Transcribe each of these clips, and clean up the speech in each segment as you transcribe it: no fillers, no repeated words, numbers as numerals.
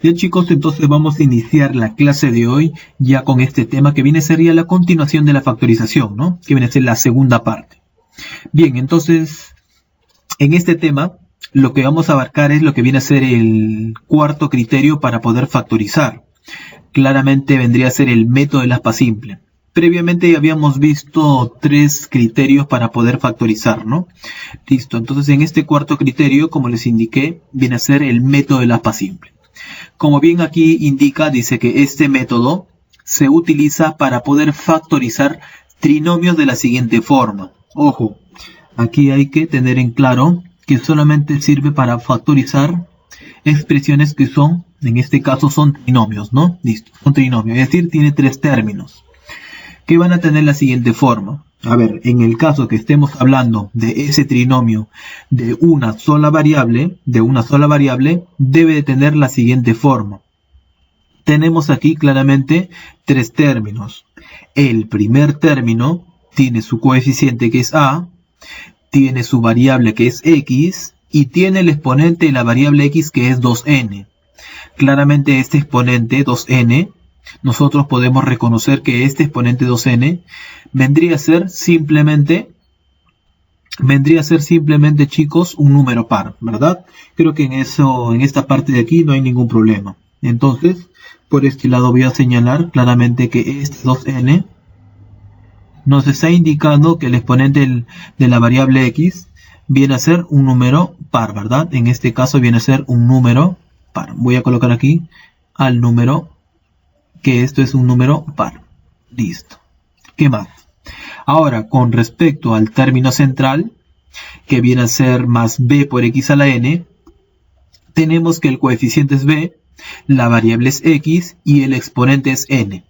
Bien chicos, entonces vamos a iniciar la clase de hoy ya con este tema que viene a ser ya la continuación de la factorización, ¿no? Que viene a ser la segunda parte. Bien, entonces, en este tema, lo que vamos a abarcar es lo que viene a ser el cuarto criterio para poder factorizar. Claramente vendría a ser el método del aspa simple. Previamente ya habíamos visto 3 criterios para poder factorizar, ¿no? Listo, entonces en este cuarto criterio, como les indiqué, viene a ser el método del aspa simple. Como bien aquí indica, dice que este método se utiliza para poder factorizar trinomios de la siguiente forma. Ojo, aquí hay que tener en claro que solamente sirve para factorizar expresiones que son, en este caso son trinomios, ¿no? Listo, son trinomios, es decir, tiene 3 términos que van a tener la siguiente forma. A ver, en el caso que estemos hablando de ese trinomio de una sola variable, debe de tener la siguiente forma. Tenemos aquí claramente 3 términos. El primer término tiene su coeficiente que es a, tiene su variable que es x y tiene el exponente de la variable x que es 2n. Claramente este exponente 2n, nosotros podemos reconocer que este exponente 2n vendría a ser simplemente, chicos, un número par, ¿verdad? Creo que en esta parte de aquí no hay ningún problema. Entonces, por este lado voy a señalar claramente que este 2n nos está indicando que el exponente de la variable x viene a ser un número par, ¿verdad? En este caso viene a ser un número par. Voy a colocar aquí al número, que esto es un número par. Listo. ¿Qué más? Ahora, con respecto al término central, que viene a ser más b por x a la n, tenemos que el coeficiente es b, la variable es x y el exponente es n.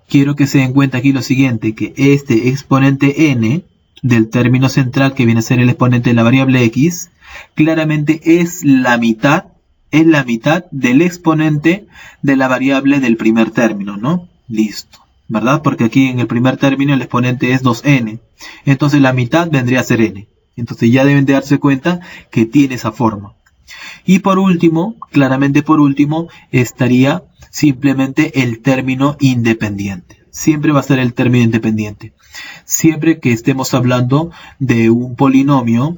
Quiero que se den cuenta aquí lo siguiente, que este exponente n del término central, que viene a ser el exponente de la variable x, claramente es la mitad del exponente de la variable del primer término, ¿no? Listo, ¿verdad? Porque aquí en el primer término el exponente es 2n. Entonces la mitad vendría a ser n. Entonces ya deben de darse cuenta que tiene esa forma. Y por último, claramente por último, estaría simplemente el término independiente. Siempre va a ser el término independiente. Siempre que estemos hablando de un polinomio,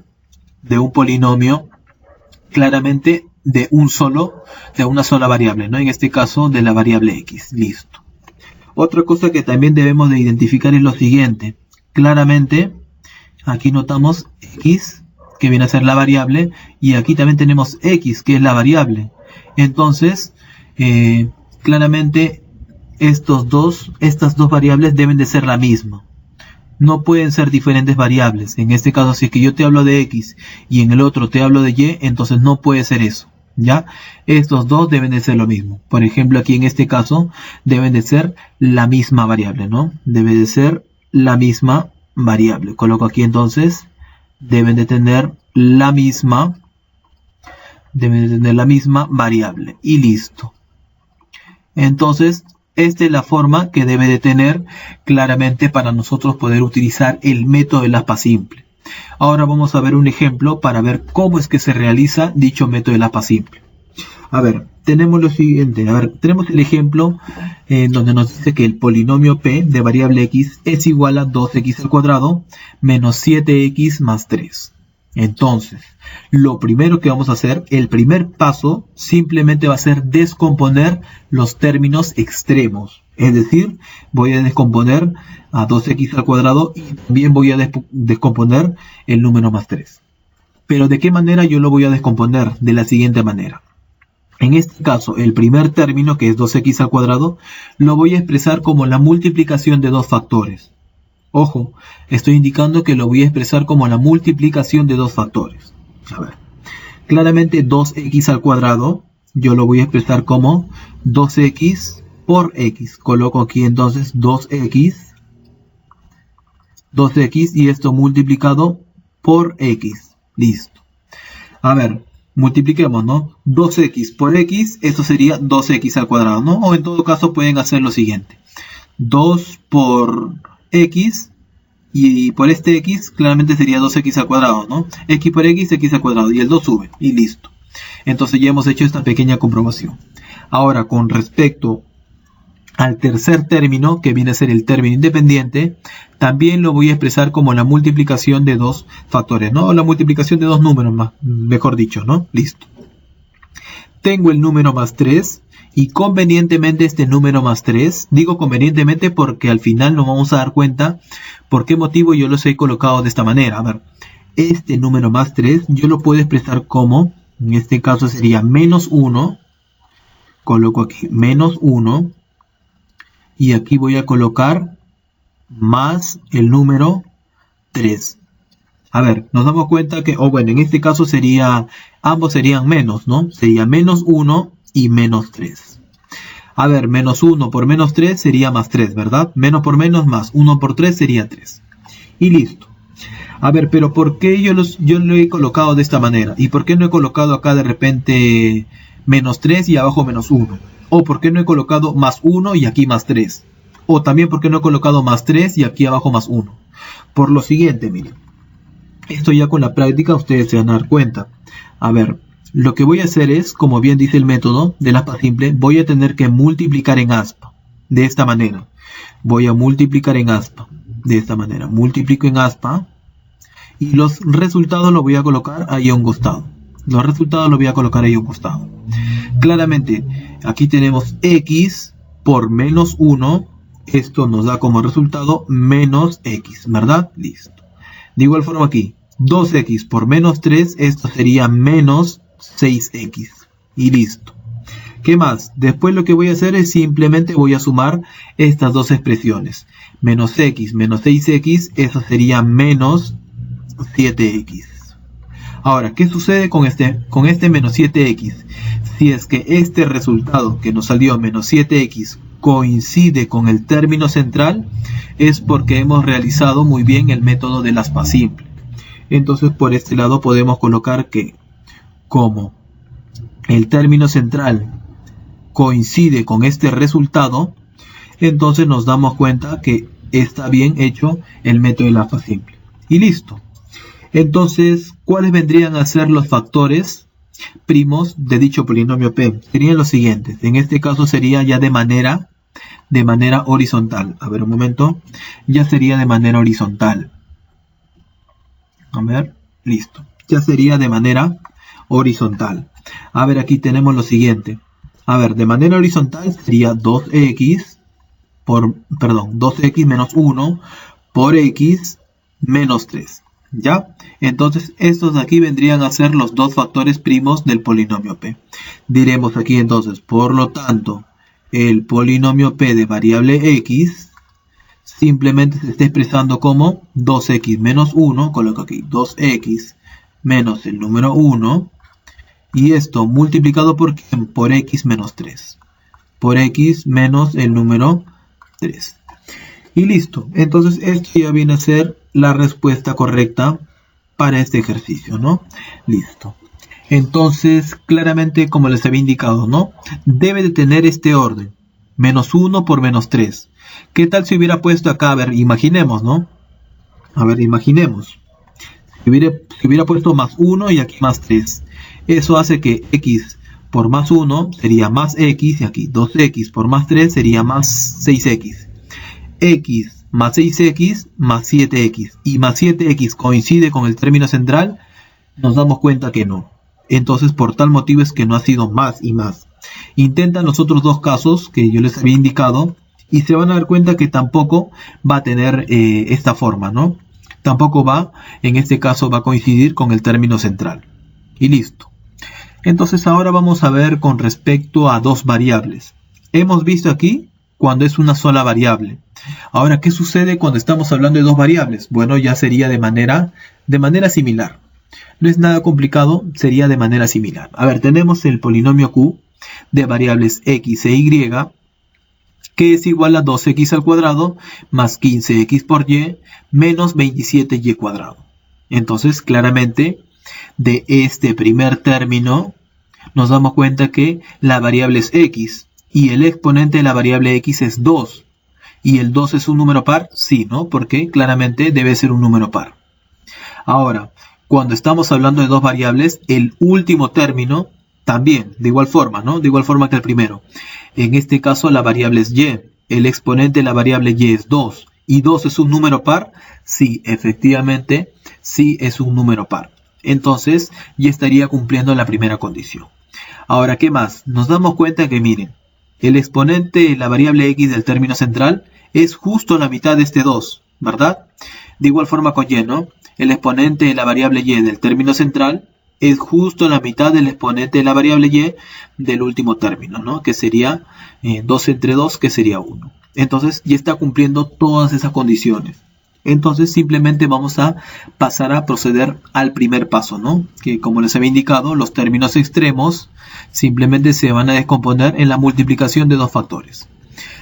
claramente de una sola variable, ¿no? En este caso de la variable x. Listo. Otra cosa que también debemos de identificar es lo siguiente. Claramente, aquí notamos x, que viene a ser la variable, y aquí también tenemos x, que es la variable. Entonces, claramente estas dos variables deben de ser la misma. No pueden ser diferentes variables. En este caso, si es que yo te hablo de x y en el otro te hablo de y, entonces no puede ser eso, ¿ya? Estos dos deben de ser lo mismo. Por ejemplo, aquí en este caso deben de ser la misma variable, ¿no? Debe de ser la misma variable. Coloco aquí entonces, deben de tener la misma variable. Y listo. Entonces, esta es la forma que debe de tener claramente para nosotros poder utilizar el método del aspa simple. Ahora vamos a ver un ejemplo para ver cómo es que se realiza dicho método del aspa simple. A ver, tenemos lo siguiente. A ver, tenemos el ejemplo donde nos dice que el polinomio p de variable x es igual a 2x al cuadrado menos 7x más 3. Entonces, lo primero que vamos a hacer, el primer paso, simplemente va a ser descomponer los términos extremos. Es decir, voy a descomponer a 2x al cuadrado y también voy a descomponer el número más 3. Pero ¿de qué manera yo lo voy a descomponer? De la siguiente manera. En este caso, el primer término, que es 2x al cuadrado, lo voy a expresar como la multiplicación de dos factores. Ojo, estoy indicando que lo voy a expresar como la multiplicación de dos factores. A ver, claramente 2x al cuadrado, yo lo voy a expresar como 2x por x. Coloco aquí entonces 2x y esto multiplicado por x. Listo. A ver, multipliquemos, ¿no? 2x por x, eso sería 2x al cuadrado, ¿no? O en todo caso pueden hacer lo siguiente. 2 por x y por este x claramente sería 2x al cuadrado, ¿no? X por x, x al cuadrado y el 2 sube y listo. Entonces ya hemos hecho esta pequeña comprobación. Ahora, con respecto al tercer término, que viene a ser el término independiente, también lo voy a expresar como la multiplicación de dos factores, ¿no? La multiplicación de dos números, mejor dicho, ¿no? Listo. Tengo el número más 3 y convenientemente este número más 3, digo convenientemente porque al final nos vamos a dar cuenta por qué motivo yo los he colocado de esta manera. A ver, este número más 3 yo lo puedo expresar como, en este caso sería menos 1, coloco aquí menos 1 y aquí voy a colocar más el número 3. A ver, nos damos cuenta que, bueno, en este caso sería, ambos serían menos, ¿no? Sería menos 1 y menos 3. A ver, menos 1 por menos 3 sería más 3, ¿verdad? Menos por menos más 1 por 3 sería 3. Y listo. A ver, pero ¿por qué yo lo he colocado de esta manera? ¿Y por qué no he colocado acá de repente menos 3 y abajo menos 1? ¿O por qué no he colocado más 1 y aquí más 3? O también ¿por qué no he colocado más 3 y aquí abajo más 1? Por lo siguiente, miren. Esto ya con la práctica ustedes se van a dar cuenta. A ver, lo que voy a hacer es, como bien dice el método del aspa simple, voy a tener que multiplicar en aspa. De esta manera. Voy a multiplicar en aspa. De esta manera. Multiplico en aspa. Y los resultados los voy a colocar ahí a un costado. Los resultados los voy a colocar ahí a un costado. Claramente, aquí tenemos x por menos 1. Esto nos da como resultado menos x, ¿verdad? Listo. De igual forma aquí, 2x por menos 3, esto sería menos 6x. Y listo. ¿Qué más? Después lo que voy a hacer es simplemente voy a sumar estas dos expresiones. Menos x menos 6x, eso sería menos 7x. Ahora, ¿qué sucede con este menos 7x? Si es que este resultado que nos salió menos 7x coincide con el término central, es porque hemos realizado muy bien el método del aspa simple. Entonces por este lado podemos colocar que como el término central coincide con este resultado, entonces nos damos cuenta que está bien hecho el método del aspa simple. Y listo. Entonces, ¿cuáles vendrían a ser los factores primos de dicho polinomio P? Serían los siguientes. En este caso sería ya de manera horizontal. A ver, un momento. Ya sería de manera horizontal. A ver, listo. Ya sería de manera horizontal. A ver, aquí tenemos lo siguiente. A ver, de manera horizontal sería 2x menos 1 por x menos 3. ¿Ya? Entonces, estos de aquí vendrían a ser los dos factores primos del polinomio P. Diremos aquí entonces, por lo tanto, el polinomio P de variable x simplemente se está expresando como 2x menos 1, coloco aquí 2x menos el número 1, y esto multiplicado por ¿quién? Por x menos 3. Por x menos el número 3. Y listo. Entonces esto ya viene a ser la respuesta correcta para este ejercicio, ¿no? Listo. Entonces, claramente, como les había indicado, ¿no? Debe de tener este orden. Menos 1 por menos 3. ¿Qué tal si hubiera puesto acá? A ver, imaginemos, ¿no? A ver, imaginemos. Si hubiera puesto más 1 y aquí más 3. Eso hace que x por más 1 sería más x y aquí 2x por más 3 sería más 6x. X más 6x más 7x. Y más 7x coincide con el término central. Nos damos cuenta que no. Entonces, por tal motivo es que no ha sido más y más. Intentan los otros dos casos que yo les había indicado y se van a dar cuenta que tampoco va a tener esta forma, ¿no? Tampoco en este caso va a coincidir con el término central. Y listo. Entonces ahora vamos a ver con respecto a dos variables. Hemos visto aquí cuando es una sola variable. Ahora, ¿qué sucede cuando estamos hablando de dos variables? Bueno, ya sería de manera similar. No es nada complicado, sería de manera similar. A ver, tenemos el polinomio Q de variables x e y, que es igual a 2x al cuadrado más 15x por y menos 27y cuadrado. Entonces, claramente, de este primer término, nos damos cuenta que la variable es x y el exponente de la variable x es 2. ¿Y el 2 es un número par? Sí, ¿no? Porque claramente debe ser un número par. Ahora, cuando estamos hablando de dos variables, el último término también, de igual forma, ¿no? De igual forma que el primero. En este caso la variable es y. El exponente de la variable y es 2. ¿Y 2 es un número par? Sí, efectivamente, sí es un número par. Entonces, ya estaría cumpliendo la primera condición. Ahora, ¿qué más? Nos damos cuenta que, miren, el exponente de la variable x del término central es justo la mitad de este 2, ¿verdad? De igual forma con y, ¿no? El exponente de la variable y del término central es justo la mitad del exponente de la variable y del último término, ¿no? Que sería 2 entre 2, que sería 1. Entonces, ya está cumpliendo todas esas condiciones. Entonces simplemente vamos a pasar a proceder al primer paso, ¿no? Que como les había indicado, los términos extremos simplemente se van a descomponer en la multiplicación de dos factores.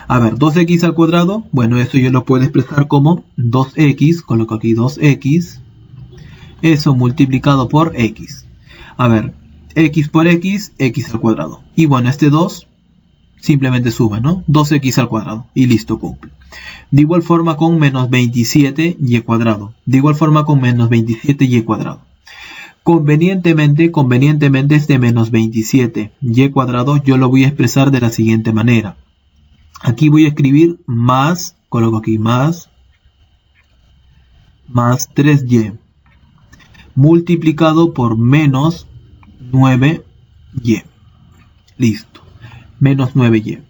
A ver, 2x al cuadrado, bueno, esto yo lo puedo expresar como 2x, coloco aquí 2x, eso multiplicado por x. A ver, x por x, x al cuadrado. Y bueno, este 2 simplemente sube, ¿no? 2x al cuadrado y listo, cumple. De igual forma con menos 27y cuadrado. De igual forma con menos 27y cuadrado. Convenientemente este menos 27y cuadrado yo lo voy a expresar de la siguiente manera. Aquí voy a escribir más, coloco aquí más 3y multiplicado por menos 9y. Listo. Menos 9y.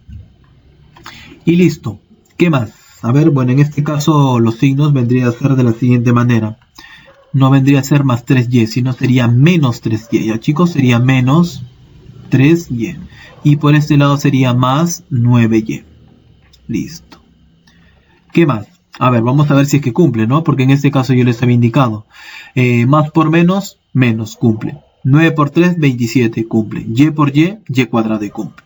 Y listo. ¿Qué más? A ver, bueno, en este caso los signos vendrían a ser de la siguiente manera. No vendría a ser más 3y, sino sería menos 3y. Ya chicos, sería menos 3y. Y por este lado sería más 9y. Listo. ¿Qué más? A ver, vamos a ver si es que cumple, ¿no? Porque en este caso yo les había indicado. Más por menos, menos, cumple. 9 por 3, 27, cumple. Y por y cuadrado y cumple.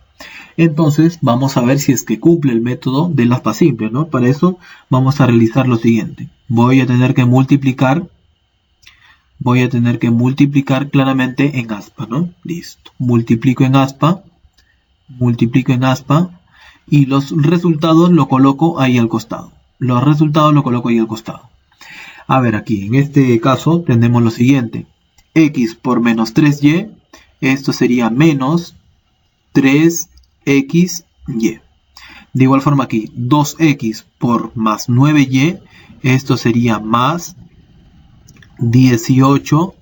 Entonces vamos a ver si es que cumple el método del aspa simple, ¿no? Para eso vamos a realizar lo siguiente. Voy a tener que multiplicar claramente en aspa, ¿no? Listo. Multiplico en aspa y los resultados lo coloco ahí al costado. A ver, aquí en este caso tenemos lo siguiente. X por menos 3y, esto sería menos 3xy. De igual forma aquí, 2x por más 9y, esto sería más 18xy.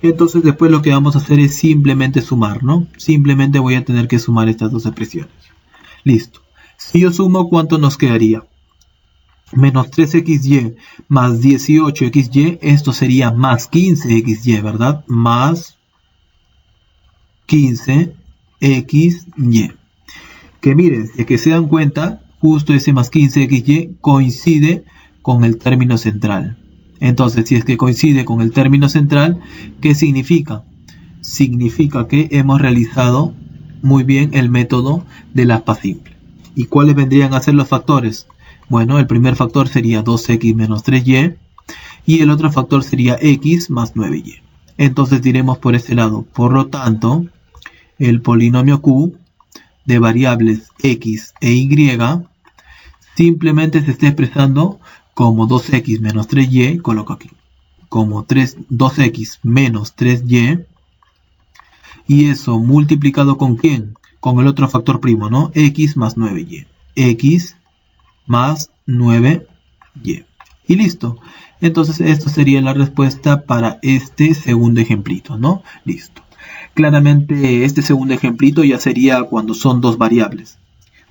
Entonces después lo que vamos a hacer es simplemente sumar, ¿no? Simplemente voy a tener que sumar estas dos expresiones. Listo. Si yo sumo, ¿cuánto nos quedaría? Menos 3xy más 18xy, esto sería más 15xy, ¿verdad? Más 15xy. Que miren, si es que se dan cuenta, justo ese más 15xy coincide con el término central. Entonces, si es que coincide con el término central, ¿qué significa? Significa que hemos realizado muy bien el método del aspa simple. ¿Y cuáles vendrían a ser los factores? Bueno, el primer factor sería 2x menos 3y y el otro factor sería x más 9y. Entonces diremos por este lado, por lo tanto, el polinomio q de variables x e y simplemente se está expresando como 2x menos 3y, coloco aquí, como 2x menos 3y, y eso multiplicado con ¿quién? Con el otro factor primo, ¿no? X más 9y. X más 9y. Y listo. Entonces, esto sería la respuesta para este segundo ejemplito, ¿no? Listo. Claramente, este segundo ejemplito ya sería cuando son dos variables.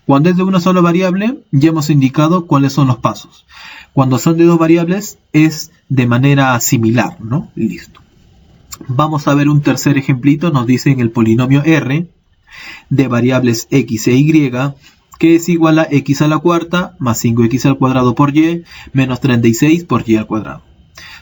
Cuando es de una sola variable, ya hemos indicado cuáles son los pasos. Cuando son de dos variables, es de manera similar, ¿no? Listo. Vamos a ver un tercer ejemplito. Nos dice en el polinomio R de variables x e y, que es igual a x a la cuarta más 5x al cuadrado por y menos 36 por y al cuadrado.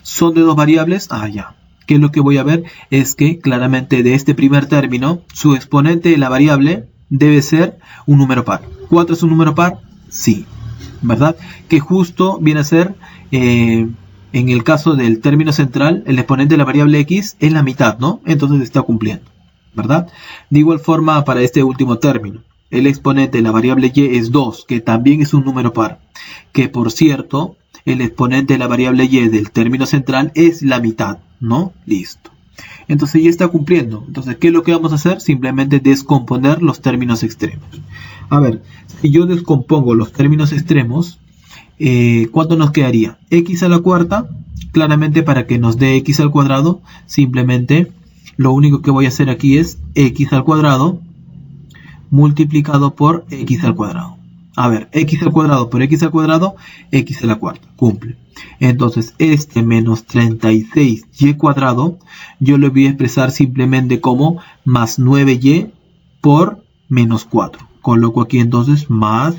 Son de dos variables. Ya. ¿Qué es lo que voy a ver? Es que claramente de este primer término, su exponente de la variable debe ser un número par. ¿4 es un número par? Sí. ¿Verdad? Que justo viene a ser, en el caso del término central, el exponente de la variable x es la mitad, ¿no? Entonces está cumpliendo, ¿verdad? De igual forma para este último término, el exponente de la variable y es 2, que también es un número par, que por cierto, el exponente de la variable y del término central es la mitad, ¿no? Listo. Entonces ya está cumpliendo. Entonces, ¿qué es lo que vamos a hacer? Simplemente descomponer los términos extremos. A ver, si yo descompongo los términos extremos, ¿cuánto nos quedaría? X a la cuarta. Claramente, para que nos dé x al cuadrado, simplemente lo único que voy a hacer aquí es x al cuadrado multiplicado por x al cuadrado. A ver, x al cuadrado por x al cuadrado, x a la cuarta, cumple. Entonces, este menos 36y cuadrado, yo lo voy a expresar simplemente como más 9y por menos 4. Coloco aquí entonces más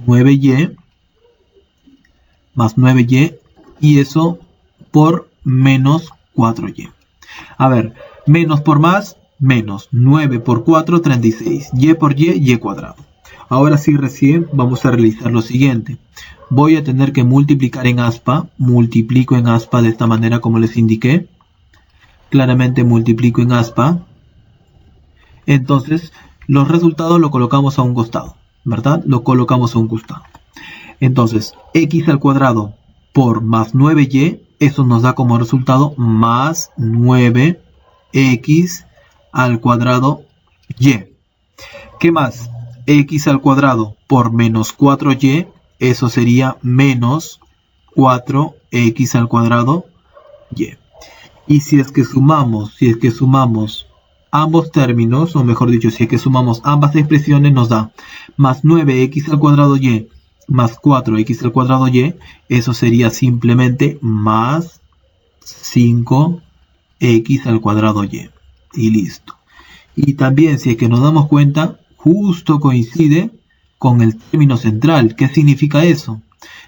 9y y eso por menos 4y. A ver, menos por más, menos 9 por 4, 36. Y por y cuadrado. Ahora sí, recién vamos a realizar lo siguiente. Voy a tener que multiplicar en aspa. Multiplico en aspa de esta manera como les indiqué. Claramente multiplico en aspa. Entonces, los resultados lo colocamos a un costado, ¿verdad? Lo colocamos a un costado. Entonces, x al cuadrado por más 9y, eso nos da como resultado más 9x al cuadrado y. ¿Qué más? X al cuadrado por menos 4y, eso sería menos 4x al cuadrado y. Y si es que sumamos ambos términos, o mejor dicho, si es que sumamos ambas expresiones, nos da más 9x al cuadrado y más 4x al cuadrado y, eso sería simplemente más 5x al cuadrado y. Y listo. Y también, si es que nos damos cuenta, justo coincide con el término central. ¿Qué significa eso?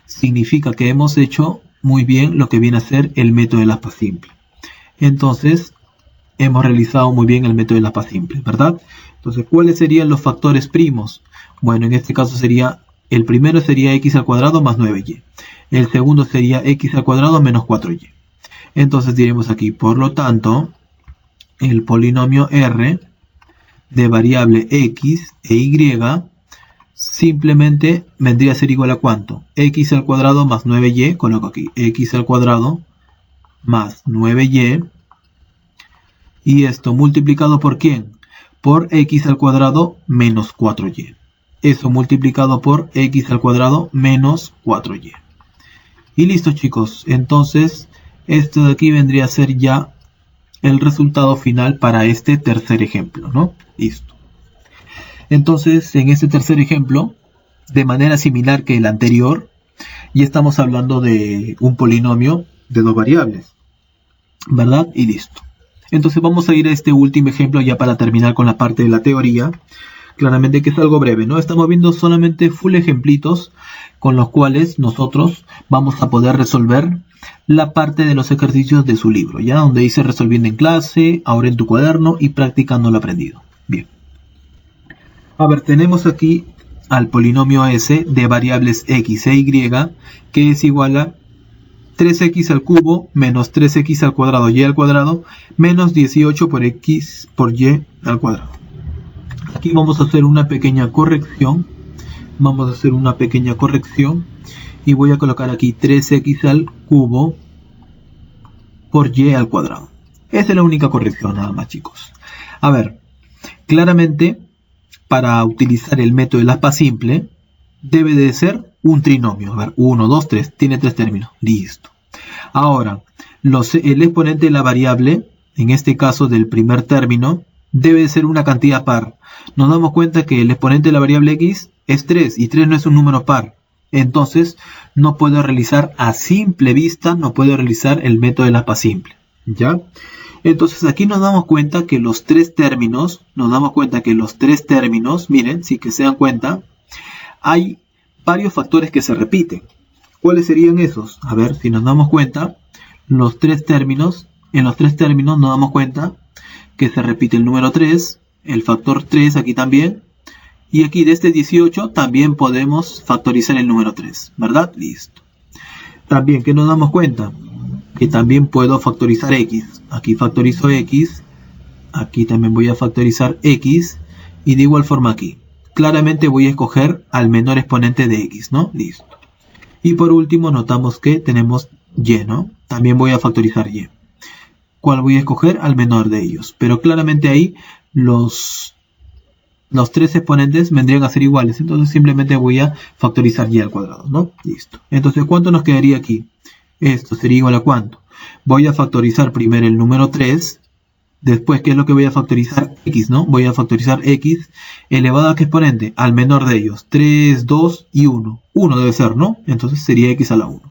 Significa que hemos hecho muy bien lo que viene a ser el método del aspa simple. Entonces, hemos realizado muy bien el método del aspa simple, ¿verdad? Entonces, ¿cuáles serían los factores primos? Bueno, en este caso sería, el primero sería x al cuadrado más 9y. El segundo sería x al cuadrado menos 4y. Entonces diremos aquí, por lo tanto, el polinomio R de variable x e y simplemente vendría a ser igual a ¿cuánto? X al cuadrado más 9y, coloco aquí, x al cuadrado más 9y, y esto multiplicado por ¿quién? Por x al cuadrado menos 4y. Eso multiplicado por x al cuadrado menos 4y. Y listo, chicos. Entonces, esto de aquí vendría a ser ya el resultado final para este tercer ejemplo, ¿no? Listo. Entonces, en este tercer ejemplo, de manera similar que el anterior, ya estamos hablando de un polinomio de dos variables, ¿verdad? Y listo. Entonces vamos a ir a este último ejemplo ya para terminar con la parte de la teoría. Claramente que es algo breve, ¿no? Estamos viendo solamente full ejemplitos con los cuales nosotros vamos a poder resolver la parte de los ejercicios de su libro, ya donde dice resolviendo en clase, ahora en tu cuaderno y practicando lo aprendido. Bien. A ver, tenemos aquí al polinomio S de variables x e y, que es igual a 3x al cubo menos 3x al cuadrado y al cuadrado menos 18 por x por y al cuadrado. Aquí vamos a hacer una pequeña corrección. Y voy a colocar aquí 3x al cubo por y al cuadrado. Esa es la única corrección nada más, chicos. A ver, claramente para utilizar el método del aspa simple debe de ser un trinomio. A ver, 1, 2, 3. Tiene 3 términos. Listo. Ahora, el exponente de la variable, en este caso del primer término, debe de ser una cantidad par. Nos damos cuenta que el exponente de la variable x es 3 y 3 no es un número par. Entonces, no puedo realizar a simple vista, no puedo realizar el método del aspa simple. ¿Ya? Entonces, aquí nos damos cuenta que los tres términos, miren, si que se dan cuenta, hay varios factores que se repiten. ¿Cuáles serían esos? A ver, si nos damos cuenta, en los tres términos nos damos cuenta que se repite el número 3, el factor 3 aquí también, y aquí de este 18 también podemos factorizar el número 3, ¿verdad? Listo. También, ¿qué nos damos cuenta? Que también puedo factorizar x. Aquí factorizo x, aquí también voy a factorizar x, y de igual forma aquí. Claramente voy a escoger al menor exponente de x, ¿no? Listo. Y por último notamos que tenemos y, ¿no? También voy a factorizar y. ¿Cuál voy a escoger? Al menor de ellos. Pero claramente ahí los tres exponentes vendrían a ser iguales. Entonces simplemente voy a factorizar y al cuadrado, ¿no? Listo. Entonces, ¿cuánto nos quedaría aquí? Esto sería igual a ¿cuánto? Voy a factorizar primero el número 3. Después, ¿qué es lo que voy a factorizar? X, ¿no? Voy a factorizar X elevado a ¿qué exponente? Al menor de ellos. 3, 2 y 1. 1 debe ser, ¿no? Entonces sería X a la 1.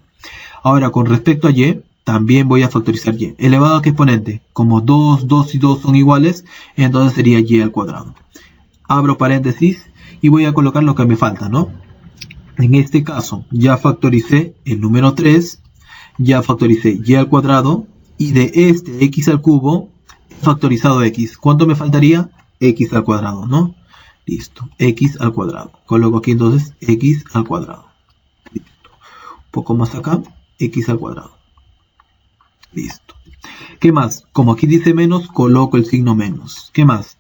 Ahora, con respecto a Y, también voy a factorizar Y. ¿Elevado a qué exponente? Como 2, 2 y 2 son iguales, entonces sería Y al cuadrado. Abro paréntesis y voy a colocar lo que me falta, ¿no? En este caso, ya factoricé el número 3, ya factoricé Y al cuadrado, y de este X al cubo, he factorizado X. ¿Cuánto me faltaría? X al cuadrado, ¿no? Listo, X al cuadrado. Coloco aquí entonces X al cuadrado. Listo. Un poco más acá, X al cuadrado. Listo. ¿Qué más? Como aquí dice menos, coloco el signo menos. ¿Qué más?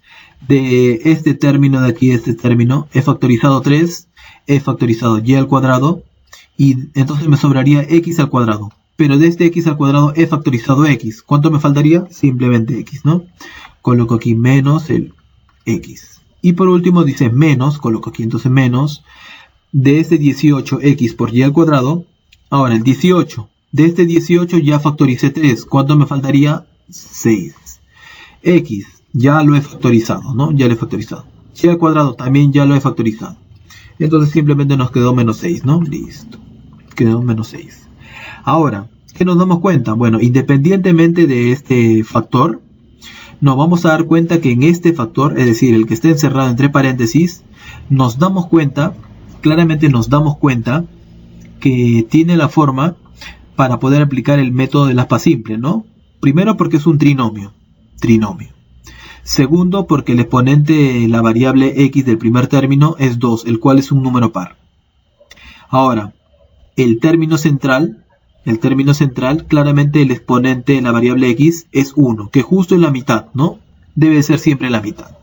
De este término de aquí, este término, he factorizado 3, he factorizado y al cuadrado, y entonces me sobraría x al cuadrado. Pero de este x al cuadrado he factorizado x. ¿Cuánto me faltaría? Simplemente x, ¿no? Coloco aquí menos el x. Y por último dice menos, coloco aquí entonces menos, de este 18x por y al cuadrado. Ahora el 18. De este 18 ya factoricé 3. ¿Cuánto me faltaría? 6. X ya lo he factorizado, ¿no? Ya lo he factorizado. Y al cuadrado también ya lo he factorizado. Entonces simplemente nos quedó menos 6, ¿no? Listo. Quedó menos 6. Ahora, ¿qué nos damos cuenta? Bueno, independientemente de este factor, nos vamos a dar cuenta que en este factor, es decir, el que está encerrado entre paréntesis, nos damos cuenta, claramente nos damos cuenta que tiene la forma para poder aplicar el método del aspa simple, ¿no? Primero porque es un trinomio. Segundo porque el exponente, la variable x del primer término es 2, el cual es un número par. Ahora, el término central, claramente el exponente de la variable x es 1, que justo es la mitad, ¿no? Debe ser siempre la mitad.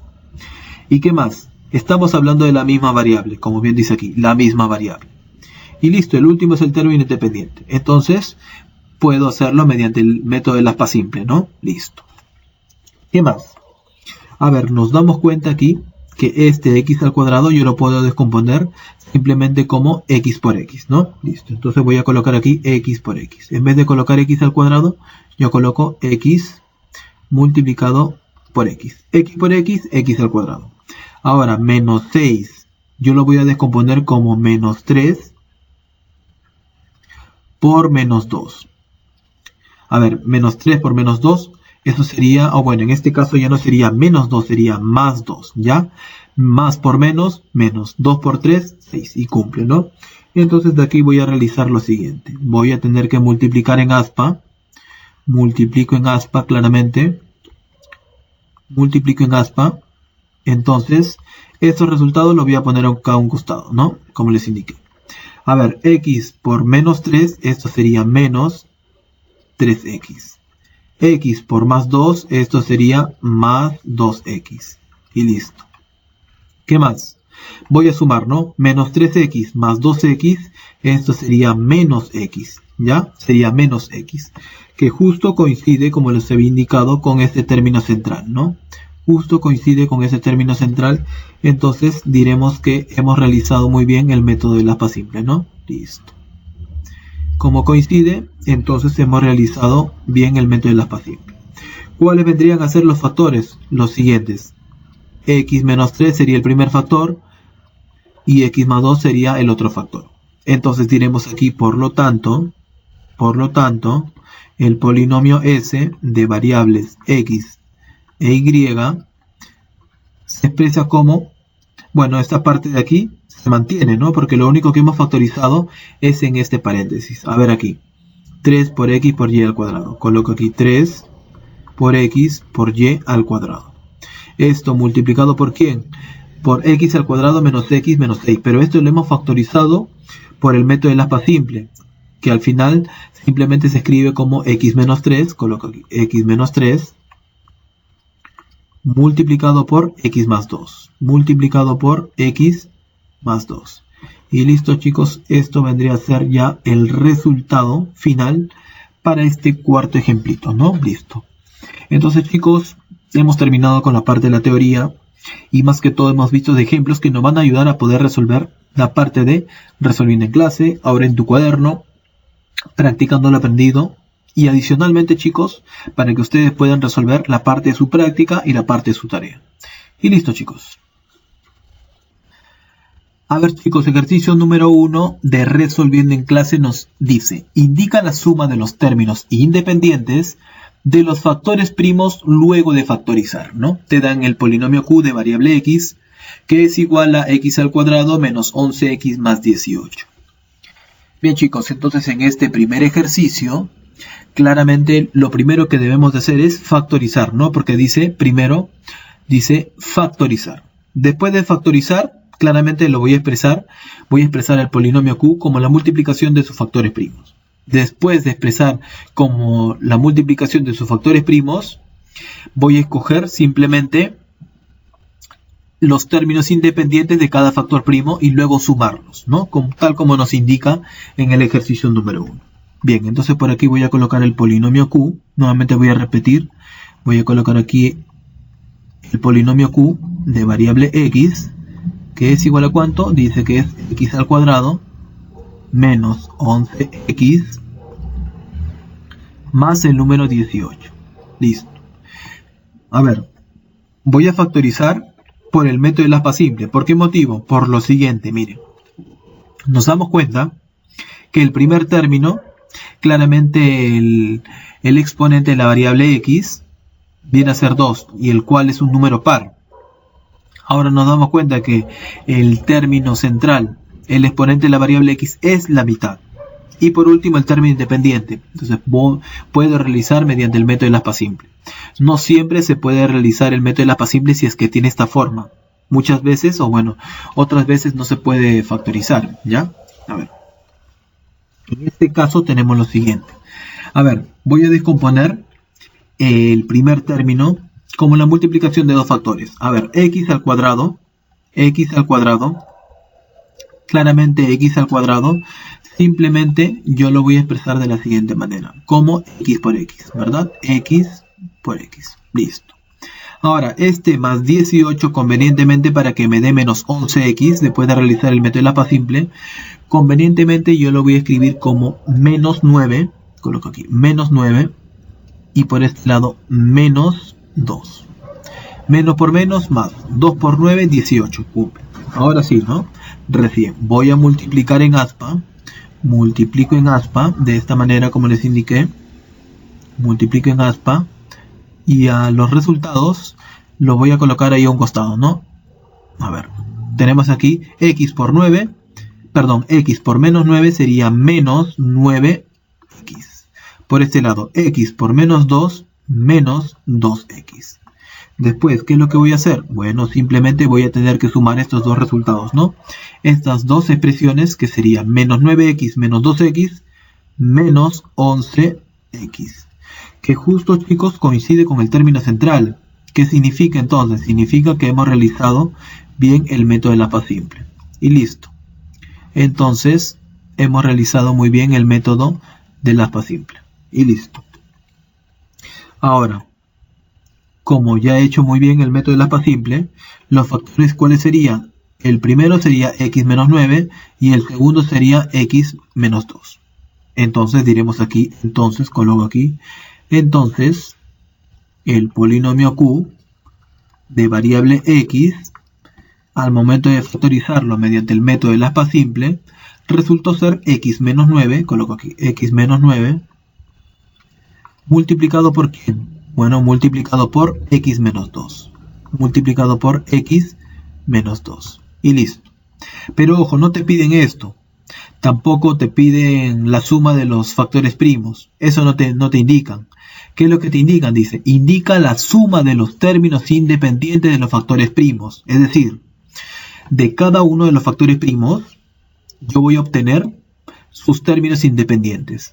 ¿Y qué más? Estamos hablando de la misma variable, como bien dice aquí, la misma variable. Y listo, el último es el término independiente. Entonces, puedo hacerlo mediante el método del aspa simple, ¿no? Listo. ¿Qué más? A ver, nos damos cuenta aquí que este x al cuadrado yo lo puedo descomponer simplemente como x por x, ¿no? Listo, entonces voy a colocar aquí x por x. En vez de colocar x al cuadrado, yo coloco x multiplicado por x. X por x, x al cuadrado. Ahora, menos 6, yo lo voy a descomponer como menos 3 por menos 2. A ver, menos 3 por menos 2, eso sería, o bueno, en este caso ya no sería menos 2, sería más 2, ¿ya? Más por menos, menos 2 por 3, 6, y cumple, ¿no? Entonces de aquí voy a realizar lo siguiente. Voy a tener que multiplicar en aspa, multiplico en aspa claramente, multiplico en aspa, entonces estos resultados los voy a poner acá a un costado, ¿no? Como les indiqué. A ver, x por menos 3, esto sería menos 3x. X por más 2, esto sería más 2x. Y listo. ¿Qué más? Voy a sumar, ¿no? Menos 3x más 2x, esto sería menos x. ¿Ya? Sería menos x. Que justo coincide, como les había indicado, con este término central, ¿no? Justo coincide con ese término central. Entonces diremos que hemos realizado muy bien el método del aspa simple, ¿no? Listo. Como coincide, entonces hemos realizado bien el método del aspa simple. ¿Cuáles vendrían a ser los factores? Los siguientes. X menos 3 sería el primer factor y x más 2 sería el otro factor. Entonces diremos aquí, por lo tanto, el polinomio S de variables x e y se expresa como, bueno, esta parte de aquí se mantiene, ¿no? Porque lo único que hemos factorizado es en este paréntesis. A ver aquí, 3 por x por y al cuadrado. Coloco aquí 3 por x por y al cuadrado. Esto multiplicado por ¿quién? Por x al cuadrado menos x menos 6. Pero esto lo hemos factorizado por el método del aspa simple, que al final simplemente se escribe como x menos 3. Coloco aquí x menos 3 multiplicado por x más 2. Multiplicado por x más 2. Y listo, chicos, esto vendría a ser ya el resultado final para este cuarto ejemplito, ¿no? Listo. Entonces, chicos, hemos terminado con la parte de la teoría y más que todo hemos visto de ejemplos que nos van a ayudar a poder resolver la parte de resolviendo en clase, ahora en tu cuaderno, practicando lo aprendido y adicionalmente, chicos, para que ustedes puedan resolver la parte de su práctica y la parte de su tarea. Y listo, chicos. A ver, chicos, ejercicio número 1 de resolviendo en clase nos dice: indica la suma de los términos independientes de los factores primos luego de factorizar, ¿no? Te dan el polinomio q de variable x, que es igual a x al cuadrado menos 11x más 18. Bien, chicos, entonces en este primer ejercicio, claramente lo primero que debemos de hacer es factorizar, ¿no? Porque primero dice factorizar. Después de factorizar, claramente lo voy a expresar el polinomio q como la multiplicación de sus factores primos. Después de expresar como la multiplicación de sus factores primos, voy a escoger simplemente los términos independientes de cada factor primo y luego sumarlos, ¿no? Tal como nos indica en el ejercicio número 1. Bien, entonces por aquí voy a colocar el polinomio q. Nuevamente voy a repetir. Voy a colocar aquí el polinomio q de variable x, que es igual a ¿cuánto? Dice que es x al cuadrado menos 11x más el número 18. Listo. A ver, voy a factorizar por el método del aspa simple. ¿Por qué motivo? Por lo siguiente, miren. Nos damos cuenta que el primer término, claramente el exponente de la variable x viene a ser 2, y el cual es un número par. Ahora nos damos cuenta que el término central, el exponente de la variable x, es la mitad. Y por último el término independiente. Entonces puedo realizar mediante el método del aspa simple. No siempre se puede realizar el método del aspa simple si es que tiene esta forma. Muchas veces, o bueno, otras veces no se puede factorizar, ¿ya? A ver. En este caso tenemos lo siguiente. A ver, voy a descomponer el primer término como la multiplicación de dos factores. A ver, x al cuadrado, claramente x al cuadrado, simplemente yo lo voy a expresar de la siguiente manera, como x por x, ¿verdad? X por x, listo. Ahora, este más 18, convenientemente para que me dé menos 11x, después de realizar el método del aspa simple, convenientemente yo lo voy a escribir como menos 9, coloco aquí, menos 9, y por este lado, menos 2. Menos por menos, más. 2 por 9, 18. Ahora sí, ¿no? Recién voy a multiplicar en aspa. Multiplico en aspa, de esta manera como les indiqué. Multiplico en aspa. Y a los resultados los voy a colocar ahí a un costado, ¿no? A ver. Tenemos aquí x por 9. Perdón, x por menos 9 sería menos 9x. Por este lado, x por menos 2, menos 2x. Después, ¿qué es lo que voy a hacer? Bueno, simplemente voy a tener que sumar estos dos resultados, ¿no? Estas dos expresiones, que serían menos 9x menos 2x, menos 11x. Que justo, chicos, coincide con el término central. ¿Qué significa entonces? Significa que hemos realizado bien el método del aspa simple. Y listo. Entonces, hemos realizado muy bien el método del aspa simple. Y listo. Ahora, como ya he hecho muy bien el método del aspa simple, los factores ¿cuáles serían? El primero sería x menos 9 y el segundo sería x menos 2. Entonces diremos aquí, entonces coloco aquí, entonces el polinomio q de variable x, al momento de factorizarlo mediante el método del aspa simple, resultó ser x menos 9, coloco aquí x menos 9, multiplicado por ¿quién? Bueno, multiplicado por x menos 2. Multiplicado por x menos 2. Y listo. Pero ojo, no te piden esto. Tampoco te piden la suma de los factores primos. Eso no te indican. ¿Qué es lo que te indican? Dice, indica la suma de los términos independientes de los factores primos. Es decir, de cada uno de los factores primos, yo voy a obtener sus términos independientes.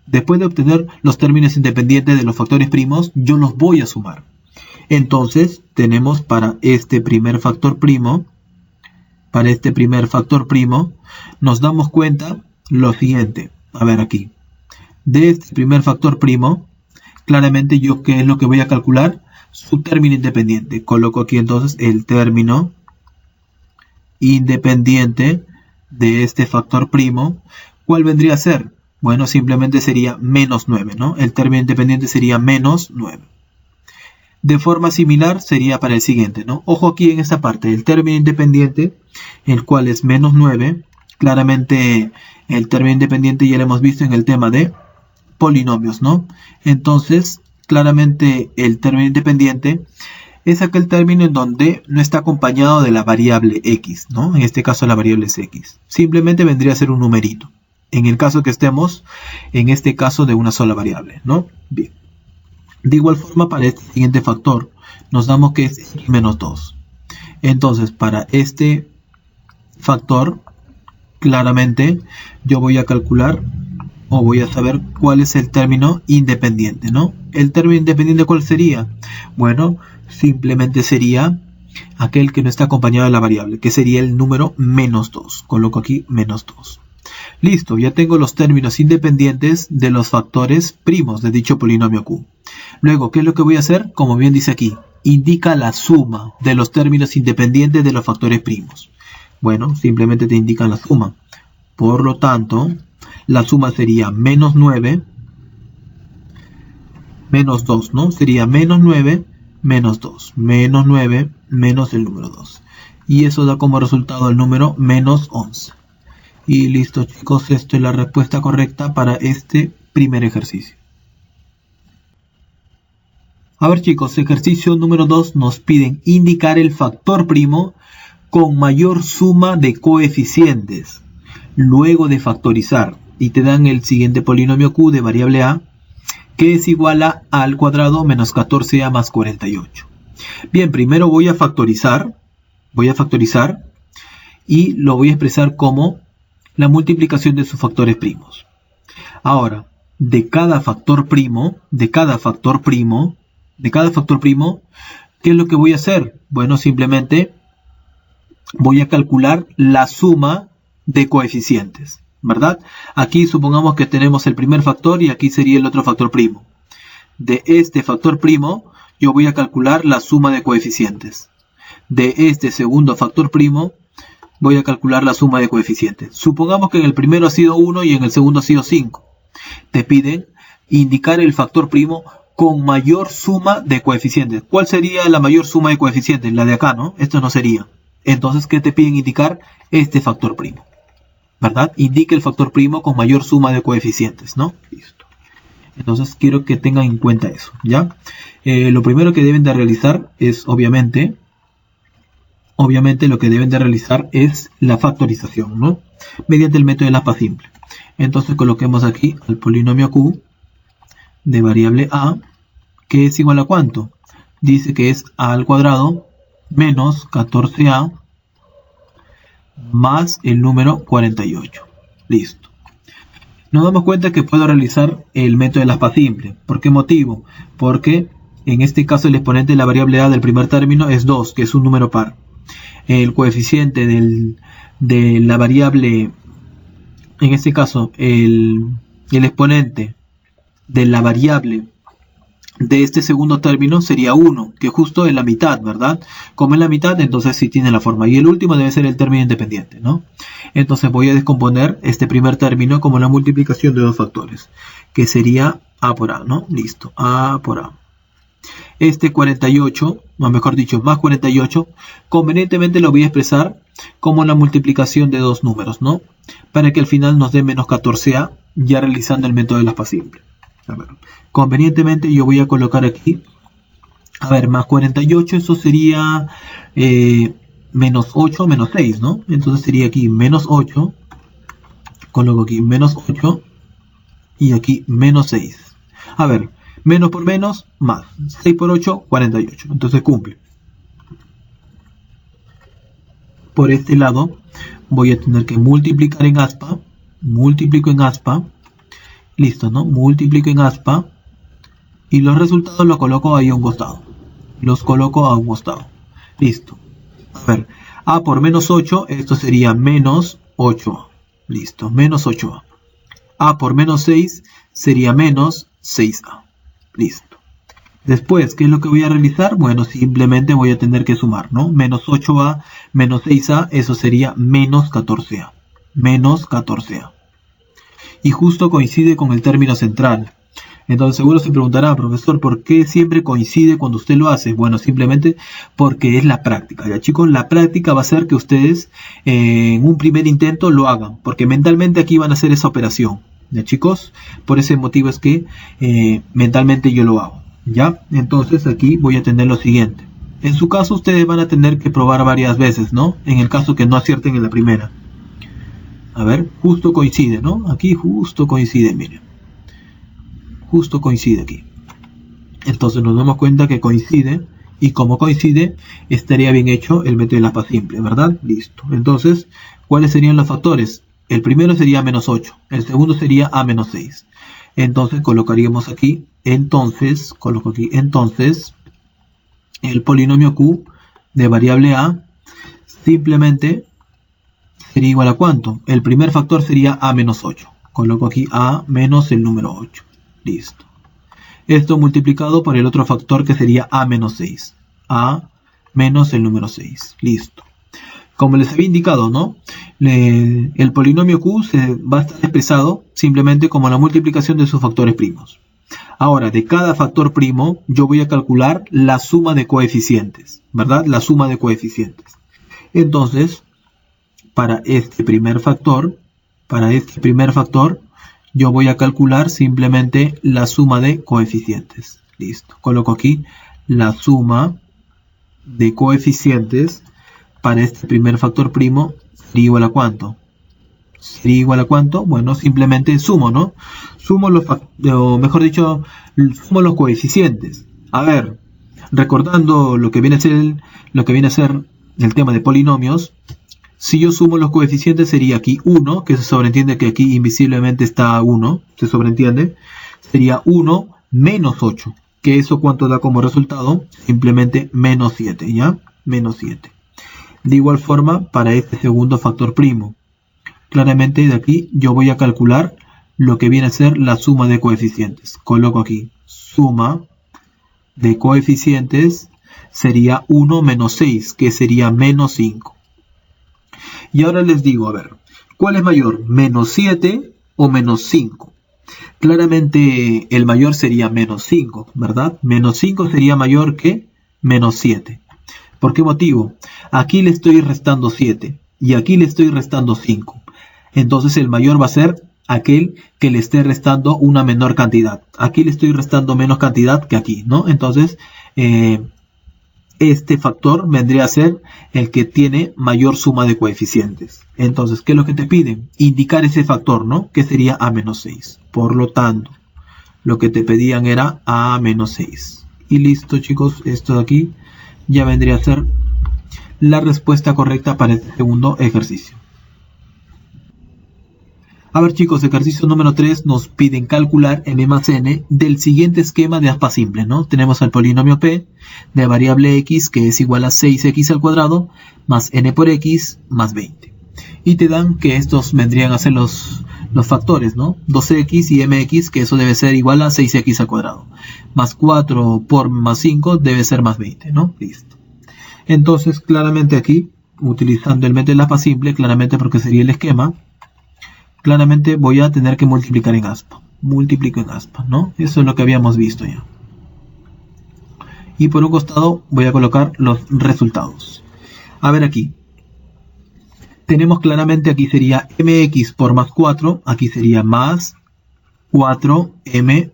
Después de obtener los términos independientes de los factores primos, yo los voy a sumar. Entonces, tenemos para este primer factor primo, para este primer factor primo, nos damos cuenta lo siguiente. A ver aquí. De este primer factor primo, claramente yo, ¿qué es lo que voy a calcular? Su término independiente. Coloco aquí entonces el término independiente de este factor primo. ¿Cuál vendría a ser? Bueno, simplemente sería menos 9, ¿no? El término independiente sería menos 9. De forma similar sería para el siguiente, ¿no? Ojo aquí en esta parte, el término independiente, el cual es menos 9. Claramente el término independiente ya lo hemos visto en el tema de polinomios, ¿no? Entonces, claramente el término independiente es aquel término en donde no está acompañado de la variable x, ¿no? En este caso la variable es x. Simplemente vendría a ser un numerito. En el caso que estemos, en este caso de una sola variable, ¿no? Bien. De igual forma, para este siguiente factor, nos damos que es x menos 2. Entonces, para este factor, claramente, yo voy a calcular o voy a saber cuál es el término independiente, ¿no? ¿El término independiente cuál sería? Bueno, simplemente sería aquel que no está acompañado de la variable, que sería el número menos 2. Coloco aquí menos 2. Listo, ya tengo los términos independientes de los factores primos de dicho polinomio Q. Luego, ¿qué es lo que voy a hacer? Como bien dice aquí, indica la suma de los términos independientes de los factores primos. Bueno, simplemente te indican la suma. Por lo tanto, la suma sería menos 9 menos 2, ¿no? Sería menos 9 menos 2. Menos 9 menos el número 2. Y eso da como resultado el número menos 11. Y listo, chicos, esto es la respuesta correcta para este primer ejercicio. A ver, chicos, ejercicio número 2 nos piden indicar el factor primo con mayor suma de coeficientes luego de factorizar. Y te dan el siguiente polinomio Q de variable a, que es igual a al cuadrado menos 14a más 48. Bien, primero voy a factorizar y lo voy a expresar como la multiplicación de sus factores primos. Ahora, de cada factor primo, ¿qué es lo que voy a hacer? Bueno, simplemente voy a calcular la suma de coeficientes, ¿verdad? Aquí supongamos que tenemos el primer factor y aquí sería el otro factor primo. De este factor primo, yo voy a calcular la suma de coeficientes. De este segundo factor primo, voy a calcular la suma de coeficientes. Supongamos que en el primero ha sido 1 y en el segundo ha sido 5. Te piden indicar el factor primo con mayor suma de coeficientes. ¿Cuál sería la mayor suma de coeficientes? La de acá, ¿no? Esto no sería. Entonces, ¿qué te piden indicar? Este factor primo, ¿verdad? Indica el factor primo con mayor suma de coeficientes, ¿no? Listo. Entonces, quiero que tengan en cuenta eso, ¿ya? Lo primero que deben de realizar es, obviamente lo que deben de realizar es la factorización, ¿no? Mediante el método de aspa simple. Entonces coloquemos aquí al polinomio Q de variable a, que es igual a ¿cuánto? Dice que es a al cuadrado menos 14a más el número 48. Listo. Nos damos cuenta que puedo realizar el método de aspa simple. ¿Por qué motivo? Porque en este caso el exponente de la variable a del primer término es 2, que es un número par. El coeficiente de la variable, en este caso el exponente de la variable de este segundo término sería 1, que justo es la mitad, ¿verdad? Como es la mitad, entonces sí tiene la forma. Y el último debe ser el término independiente, ¿no? Entonces voy a descomponer este primer término como la multiplicación de dos factores, que sería a por a, ¿no? Listo, a por a. Este 48, o mejor dicho, más 48, convenientemente lo voy a expresar como la multiplicación de dos números, ¿no? Para que al final nos dé menos 14a, ya realizando el método de aspa simple. A ver, convenientemente yo voy a colocar aquí, a ver, más 48, eso sería menos 8, menos 6, ¿no? Entonces sería aquí menos 8, coloco aquí menos 8 y aquí menos 6. A ver, menos por menos, más. 6 por 8, 48. Entonces cumple. Por este lado voy a tener que multiplicar en aspa. Multiplico en aspa. Listo, ¿no? Multiplico en aspa. Y los resultados los coloco ahí a un costado. Los coloco a un costado. Listo. A ver, A por menos 8, esto sería menos 8a. Listo, menos 8a. A por menos 6 sería menos 6a. Listo. Después, ¿qué es lo que voy a realizar? Bueno, simplemente voy a tener que sumar, ¿no? Menos 8a menos 6a, eso sería menos 14a. Menos 14a. Y justo coincide con el término central. Entonces seguro se preguntará, profesor, ¿por qué siempre coincide cuando usted lo hace? Bueno, simplemente porque es la práctica. Ya chicos, la práctica va a hacer que ustedes en un primer intento lo hagan, porque mentalmente aquí van a hacer esa operación. Ya chicos, por ese motivo es que mentalmente yo lo hago. Ya, entonces aquí voy a tener lo siguiente. En su caso ustedes van a tener que probar varias veces, ¿no? En el caso que no acierten en la primera. A ver, justo coincide, ¿no? Aquí justo coincide, miren. Justo coincide aquí. Entonces nos damos cuenta que coincide. Y como coincide, estaría bien hecho el método de la paz simple, ¿verdad? Listo. Entonces, ¿cuáles serían los factores? El primero sería menos 8. El segundo sería a menos 6. Entonces colocaríamos aquí. Entonces, coloco aquí. Entonces, el polinomio Q de variable a simplemente sería igual a ¿cuánto? El primer factor sería a menos 8. Coloco aquí a menos el número 8. Listo. Esto multiplicado por el otro factor que sería a menos 6. A menos el número 6. Listo. Como les había indicado, ¿no? El polinomio Q se va a estar expresado simplemente como la multiplicación de sus factores primos. Ahora, de cada factor primo, yo voy a calcular la suma de coeficientes, ¿verdad? La suma de coeficientes. Entonces, para este primer factor, yo voy a calcular simplemente la suma de coeficientes. Listo. Coloco aquí la suma de coeficientes para este primer factor primo. ¿Sería igual a cuánto? ¿Sería igual a cuánto? Bueno, simplemente sumo, ¿no? Sumo los coeficientes. A ver, recordando lo que viene a ser el tema de polinomios. Si yo sumo los coeficientes sería aquí 1, que se sobreentiende que aquí invisiblemente está 1, se sobreentiende. Sería 1 menos 8, que eso cuánto da como resultado, simplemente menos 7, ¿ya? Menos 7. De igual forma, para este segundo factor primo, claramente de aquí yo voy a calcular lo que viene a ser la suma de coeficientes. Coloco aquí, suma de coeficientes sería 1 menos 6, que sería menos 5. Y ahora les digo, a ver, ¿cuál es mayor? ¿Menos 7 o menos 5? Claramente el mayor sería menos 5, ¿verdad? Menos 5 sería mayor que menos 7. ¿Por qué motivo? Aquí le estoy restando 7 y aquí le estoy restando 5. Entonces el mayor va a ser aquel que le esté restando una menor cantidad. Aquí le estoy restando menos cantidad que aquí, ¿no? Entonces, este factor vendría a ser el que tiene mayor suma de coeficientes. Entonces, ¿qué es lo que te piden? Indicar ese factor, ¿no? Que sería a menos 6. Por lo tanto, lo que te pedían era a menos 6. Y listo, chicos, esto de aquí ya vendría a ser la respuesta correcta para este segundo ejercicio. A ver chicos, ejercicio número 3 nos piden calcular m más n del siguiente esquema de aspa simple, ¿no? Tenemos el polinomio p de variable x que es igual a 6x al cuadrado más n por x más 20. Y te dan que estos vendrían a ser los factores, ¿no? 2x y mx, que eso debe ser igual a 6x al cuadrado. Más 4 por más 5 debe ser más 20, ¿no? Listo. Entonces, claramente aquí, utilizando el método de aspa simple, claramente porque sería el esquema, claramente voy a tener que multiplicar en aspa. Multiplico en aspa, ¿no? Eso es lo que habíamos visto ya. Y por un costado voy a colocar los resultados. A ver aquí. Tenemos claramente aquí sería mx por más 4. Aquí sería más 4mx.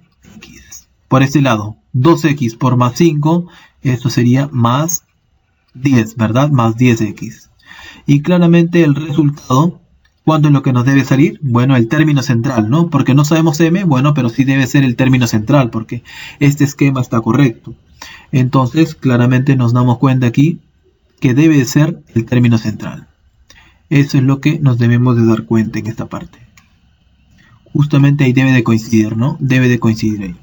Por este lado, 2x por más 5. Esto sería más 10, ¿verdad? Más 10x. Y claramente el resultado... ¿Cuánto es lo que nos debe salir? Bueno, el término central, ¿no? Porque no sabemos m, bueno, pero sí debe ser el término central, porque este esquema está correcto. Entonces, claramente nos damos cuenta aquí que debe ser el término central. Eso es lo que nos debemos de dar cuenta en esta parte. Justamente ahí debe de coincidir, ¿no? Debe de coincidir ahí.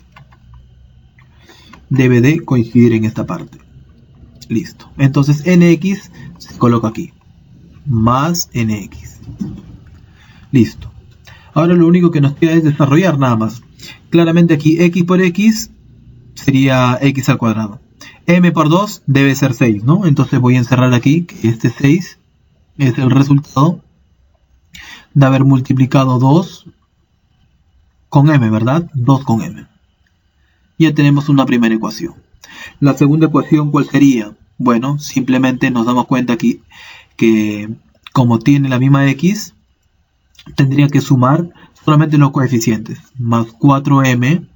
Debe de coincidir en esta parte. Listo. Entonces, nx se coloca aquí. más nx. Listo. Ahora lo único que nos queda es desarrollar nada más. Claramente aquí x por x sería x al cuadrado. M por 2 debe ser 6, ¿no? Entonces voy a encerrar aquí que este 6 es el resultado de haber multiplicado 2 con m, ¿verdad? 2 con m. Ya tenemos una primera ecuación. La segunda ecuación, ¿cuál sería? Bueno, simplemente nos damos cuenta aquí que como tiene la misma x, tendría que sumar solamente los coeficientes. Más 4m,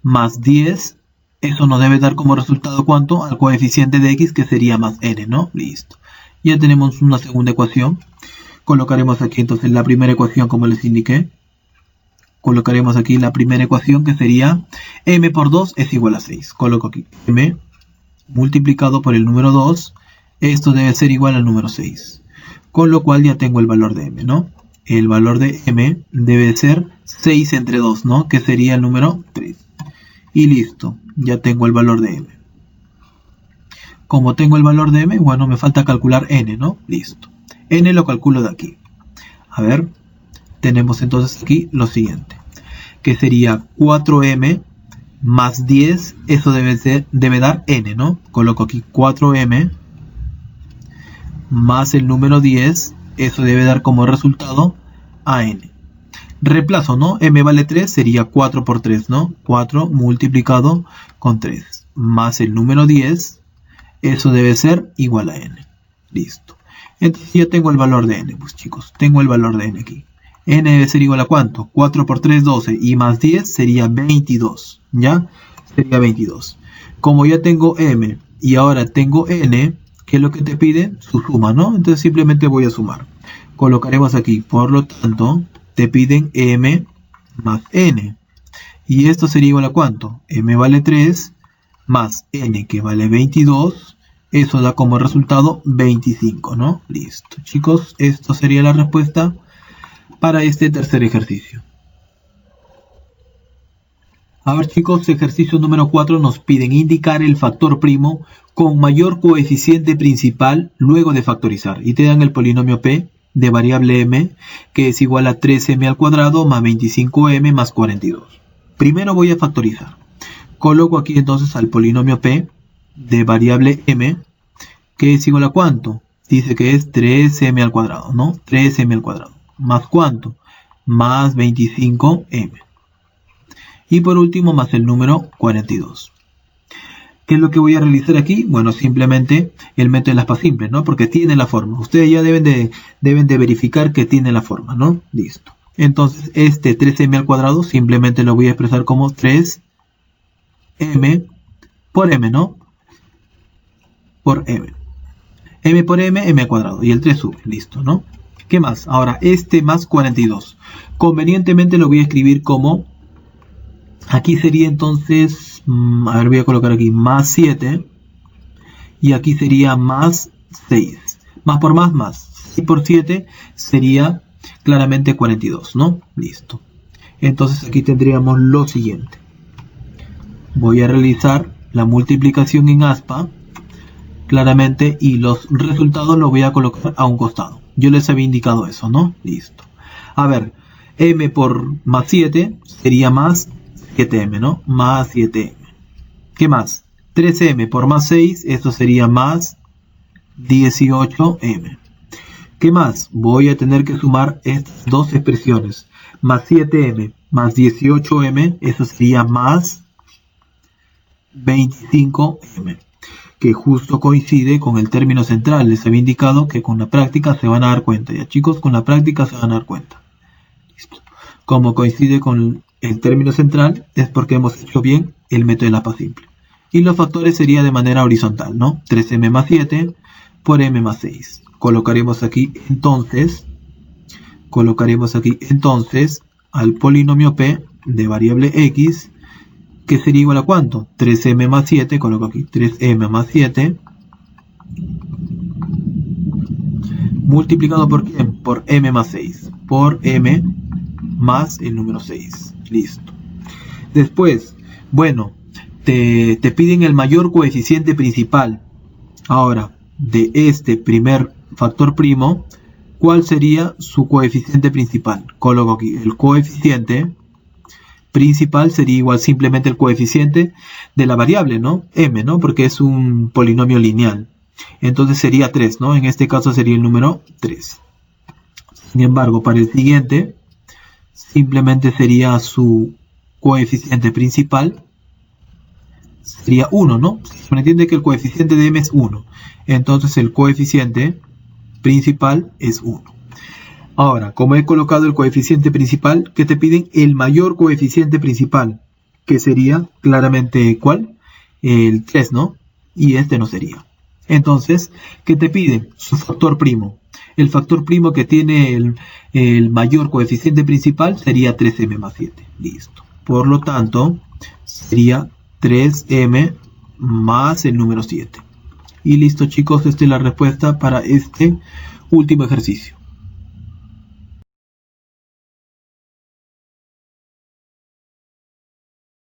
más 10, eso nos debe dar como resultado ¿cuánto? Al coeficiente de x, que sería más n, ¿no? Listo. Ya tenemos una segunda ecuación. Colocaremos aquí entonces la primera ecuación como les indiqué. Colocaremos aquí la primera ecuación, que sería m por 2 es igual a 6. Coloco aquí m multiplicado por el número 2. Esto debe ser igual al número 6. Con lo cual ya tengo el valor de m, ¿no? El valor de m debe ser 6 entre 2, ¿no? Que sería el número 3. Y listo, ya tengo el valor de m. Como tengo el valor de m, bueno, me falta calcular n, ¿no? Listo. N lo calculo de aquí. A ver, tenemos entonces aquí lo siguiente, que sería 4m más 10, eso debe dar n, ¿no? Coloco aquí 4m más el número 10, eso debe dar como resultado a n. Reemplazo, ¿no? M vale 3, sería 4 por 3, ¿no? 4 multiplicado con 3, más el número 10, eso debe ser igual a n. Listo. Entonces ya tengo el valor de n, pues chicos, tengo el valor de n aquí. N debe ser igual a ¿cuánto? 4 por 3, 12, y más 10 sería 22, ¿ya? Sería 22. Como ya tengo m y ahora tengo n, ¿qué es lo que te pide? Su suma, ¿no? Entonces simplemente voy a sumar. Colocaremos aquí, por lo tanto, te piden m más n. Y esto sería igual a ¿cuánto? M vale 3 más n, que vale 22. Eso da como resultado 25, ¿no? Listo. Chicos, esto sería la respuesta para este tercer ejercicio. A ver, chicos, ejercicio número 4 nos piden indicar el factor primo con mayor coeficiente principal luego de factorizar. Y te dan el polinomio p de variable m, que es igual a 3m al cuadrado más 25m más 42. Primero voy a factorizar. Coloco aquí entonces al polinomio p de variable m, que es igual a ¿cuánto? Dice que es 3m al cuadrado, ¿no? 3m al cuadrado. ¿Más cuánto? Más 25m. Y por último, más el número 42. ¿Qué es lo que voy a realizar aquí? Bueno, simplemente el método de las pas simples, ¿no? Porque tiene la forma. Ustedes ya deben de verificar que tiene la forma, ¿no? Listo. Entonces, este 3m al cuadrado simplemente lo voy a expresar como 3m por m, ¿no? Por m. M por m, m al cuadrado. Y el 3 sube. Listo, ¿no? ¿Qué más? Ahora, este más 42. Convenientemente lo voy a escribir como... Aquí sería entonces... a ver, voy a colocar aquí más 7. Y aquí sería más 6. Más por más. 6 por 7 sería claramente 42, ¿no? Listo. Entonces aquí tendríamos lo siguiente. Voy a realizar la multiplicación en aspa. Claramente, y los resultados los voy a colocar a un costado. Yo les había indicado eso, ¿no? Listo. A ver, m por más 7 sería más 7m, ¿no? Más 7m. ¿Qué más? 3m por más 6, eso sería más 18m. ¿Qué más? Voy a tener que sumar estas dos expresiones. Más 7m más 18m, eso sería más 25m. Que justo coincide con el término central. Les había indicado que con la práctica se van a dar cuenta. Ya chicos, con la práctica se van a dar cuenta. Listo. Como coincide con el término central, es porque hemos hecho bien el método de la pas simple. Y los factores sería de manera horizontal, ¿no? 3m más 7 por m más 6. Colocaremos aquí entonces al polinomio p de variable x, que sería igual a ¿cuánto? 3m más 7, coloco aquí 3m más 7, multiplicado por ¿quién? Por m más 6, por m más el número 6. Listo. Después, bueno, te piden el mayor coeficiente principal. Ahora, de este primer factor primo, ¿cuál sería su coeficiente principal? Coloco aquí el coeficiente principal sería igual simplemente el coeficiente de la variable, ¿no? M, ¿no? Porque es un polinomio lineal. Entonces sería 3, ¿no? En este caso sería el número 3. Sin embargo, para el siguiente, simplemente sería su coeficiente principal, sería 1, ¿no? Se entiende que el coeficiente de M es 1. Entonces el coeficiente principal es 1. Ahora, como he colocado el coeficiente principal, ¿qué te piden? El mayor coeficiente principal, que sería claramente ¿cuál? El 3, ¿no? Y este no sería. Entonces, ¿qué te piden? Su factor primo. El factor primo que tiene el mayor coeficiente principal sería 3m más 7. Listo. Por lo tanto, sería 3m más el número 7. Y listo, chicos, esta es la respuesta para este último ejercicio.